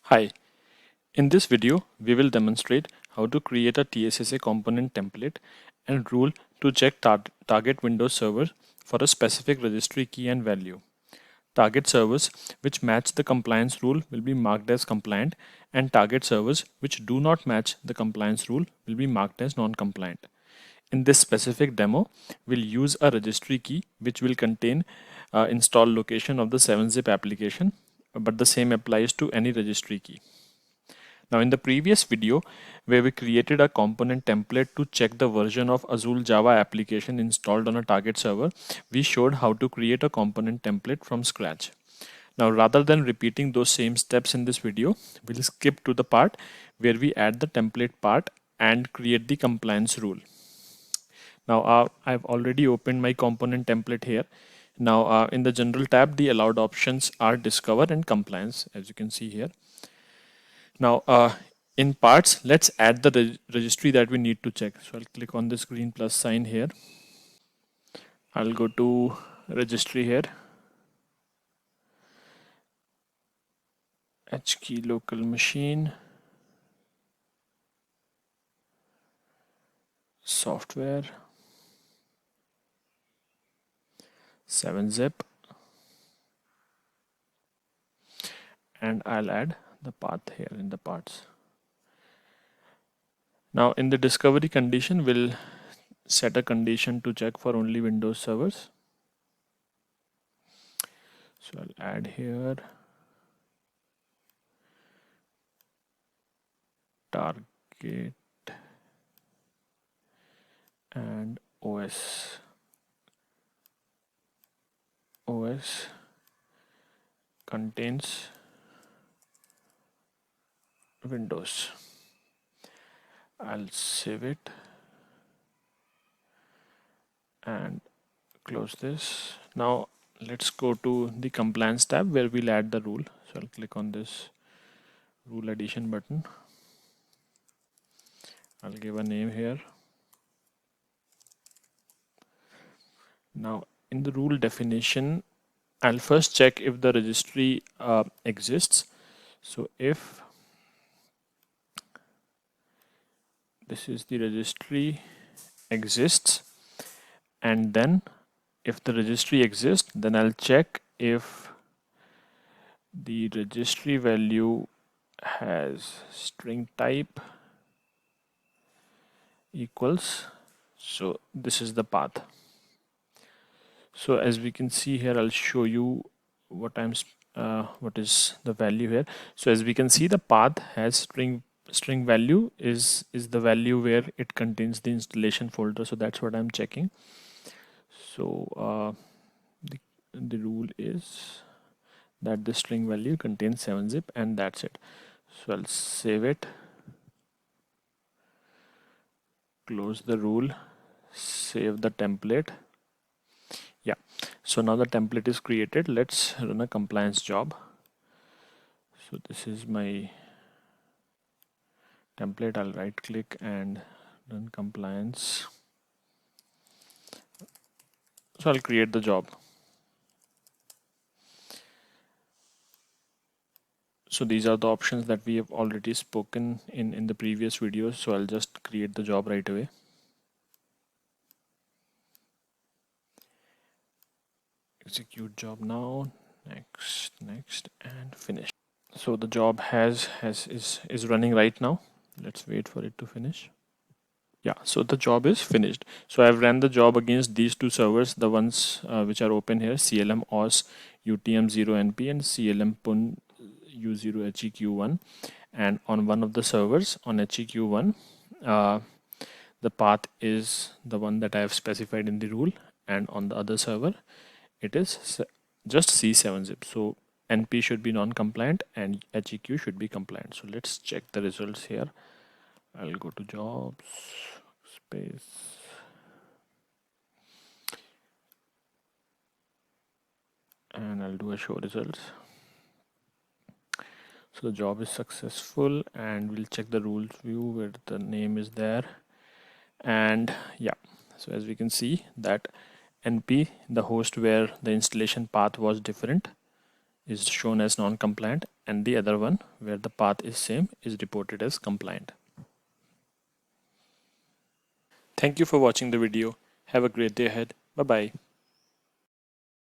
Hi, in this video, we will demonstrate how to create a TSSA component template and rule to check target Windows server for a specific registry key and value. Target servers which match the compliance rule will be marked as compliant, and target servers which do not match the compliance rule will be marked as non-compliant. In this specific demo, we'll use a registry key which will contain install location of the 7-zip application, but the same applies to any registry key. Now in the previous video where we created a component template to check the version of Azul Java application installed on a target server, we showed how to create a component template from scratch. Now rather than repeating those same steps in this video, we'll skip to the part where we add the template part and create the compliance rule. Now I've already opened my component template here. Now in the general tab, the allowed options are discover and compliance, as you can see here. Now in parts, let's add the registry that we need to check. So I'll click on this green plus sign here. I'll go to registry here. HKey local machine. Software. 7-zip. And I'll add the path here in the parts. Now in the discovery condition, we'll set a condition to check for only Windows servers. So I'll add here target and OS contains Windows. I'll save it and close this. Now let's go to the compliance tab where we'll add the rule. So I'll click on this rule addition button. I'll give a name here. Now in the rule definition, I'll first check if the registry exists. So if this is the registry exists, and then if the registry exists, then I'll check if the registry value has string type equals, so this is the path. So as we can see here, I'll show you what is the value here. So as we can see, the path has string value is the value where it contains the installation folder. So that's what I'm checking. So the rule is that the string value contains 7-zip, and that's it. So I'll save it, close the rule, save the template. Yeah, so now the template is created. Let's run a compliance job. So this is my template. I'll right click and run compliance. So I'll create the job. So these are the options that we have already spoken in the previous videos. So I'll just create the job right away. Execute job now, next, and finish. So the job is running right now. Let's wait for it to finish. Yeah, so the job is finished. So I've ran the job against these two servers, the ones which are open here, CLM OS UTM0NP and CLM PUN U0 HEQ1. And on one of the servers, on HEQ1, the path is the one that I have specified in the rule, and on the other server, it is just C7-zip. So NP should be non-compliant and HEQ should be compliant. So let's check the results here. I'll go to jobs, space, and I'll do a show results. So the job is successful, and we'll check the rules view where the name is there. And yeah, so as we can see that NP, the host where the installation path was different, is shown as non-compliant, and the other one where the path is same is reported as compliant. Thank you for watching the video. Have a great day ahead. Bye bye.